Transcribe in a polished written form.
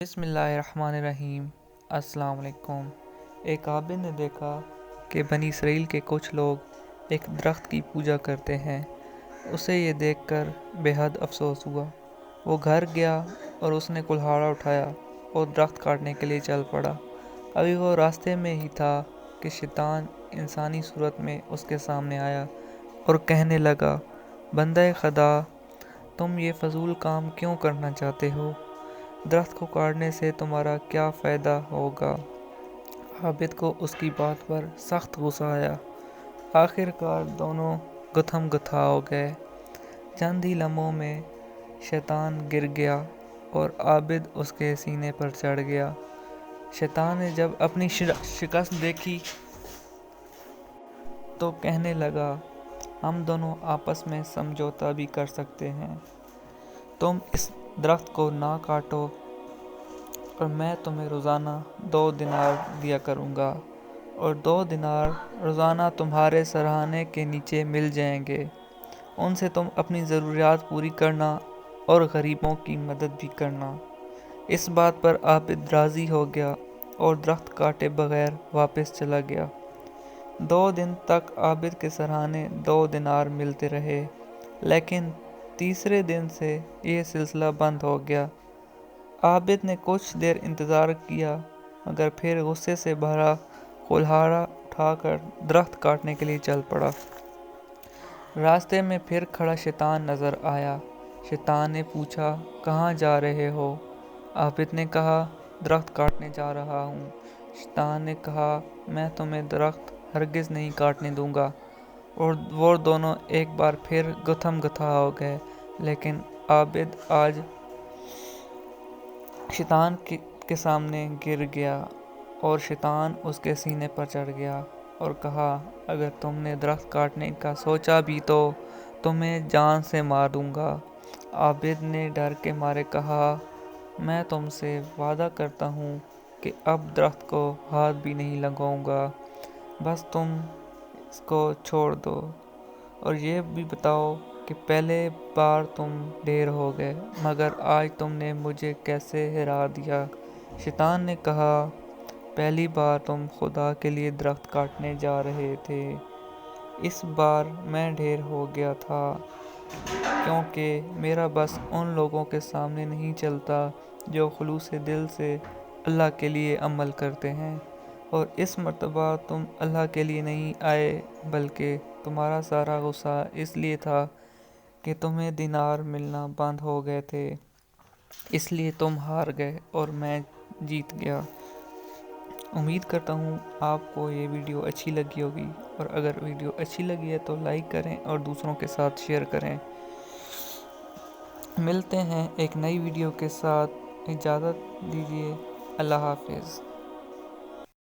بسم اللہ الرحمن الرحیم۔ السلام علیکم۔ ایک عابد نے دیکھا کہ بنی اسرائیل کے کچھ لوگ ایک درخت کی پوجا کرتے ہیں۔ اسے یہ دیکھ کر بے حد افسوس ہوا۔ وہ گھر گیا اور اس نے کلہاڑا اٹھایا اور درخت کاٹنے کے لیے چل پڑا۔ ابھی وہ راستے میں ہی تھا کہ شیطان انسانی صورت میں اس کے سامنے آیا اور کہنے لگا، بندہ خدا، تم یہ فضول کام کیوں کرنا چاہتے ہو؟ درخت کو کاٹنے سے تمہارا کیا فائدہ ہوگا؟ عابد کو اس کی بات پر سخت غصہ آیا۔ آخر کار دونوں گتھم گتھا ہو گئے۔ چند ہی لمحوں میں شیطان گر گیا اور عابد اس کے سینے پر چڑھ گیا۔ شیطان نے جب اپنی شکست دیکھی تو کہنے لگا، ہم دونوں آپس میں سمجھوتا بھی کر سکتے ہیں۔ تم اس درخت کو نہ کاٹو اور میں تمہیں روزانہ 2 دینار دیا کروں گا، اور 2 دینار روزانہ تمہارے سرہانے کے نیچے مل جائیں گے۔ ان سے تم اپنی ضروریات پوری کرنا اور غریبوں کی مدد بھی کرنا۔ اس بات پر عابد راضی ہو گیا اور درخت کاٹے بغیر واپس چلا گیا۔ 2 دن تک عابد کے سرہانے 2 دینار ملتے رہے، لیکن تیسرے دن سے یہ سلسلہ بند ہو گیا۔ عابد نے کچھ دیر انتظار کیا مگر پھر غصے سے بھرا کلہاڑا اٹھا کر درخت کاٹنے کے لیے چل پڑا۔ راستے میں پھر کھڑا شیطان نظر آیا۔ شیطان نے پوچھا، کہاں جا رہے ہو؟ عابد نے کہا، درخت کاٹنے جا رہا ہوں۔ شیطان نے کہا، میں تمہیں درخت ہرگز نہیں کاٹنے دوں گا، اور وہ دونوں ایک بار پھر گتھم گتھا ہو گئے۔ لیکن عابد آج شیطان کے سامنے گر گیا اور شیطان اس کے سینے پر چڑھ گیا اور کہا، اگر تم نے درخت کاٹنے کا سوچا بھی تو تمہیں جان سے مار دوں گا۔ عابد نے ڈر کے مارے کہا، میں تم سے وعدہ کرتا ہوں کہ اب درخت کو ہاتھ بھی نہیں لگاؤں گا، بس تم اس کو چھوڑ دو، اور یہ بھی بتاؤ کہ پہلے بار تم ڈھیر ہو گئے، مگر آج تم نے مجھے کیسے ہرا دیا؟ شیطان نے کہا، پہلی بار تم خدا کے لیے درخت کاٹنے جا رہے تھے، اس بار میں ڈھیر ہو گیا تھا، کیونکہ میرا بس ان لوگوں کے سامنے نہیں چلتا جو خلوص دل سے اللہ کے لیے عمل کرتے ہیں، اور اس مرتبہ تم اللہ کے لیے نہیں آئے، بلکہ تمہارا سارا غصہ اس لیے تھا کہ تمہیں دینار ملنا بند ہو گئے تھے، اس لیے تم ہار گئے اور میں جیت گیا۔ امید کرتا ہوں آپ کو یہ ویڈیو اچھی لگی ہوگی، اور اگر ویڈیو اچھی لگی ہے تو لائک کریں اور دوسروں کے ساتھ شیئر کریں۔ ملتے ہیں ایک نئی ویڈیو کے ساتھ، اجازت دیجیے، اللہ حافظ۔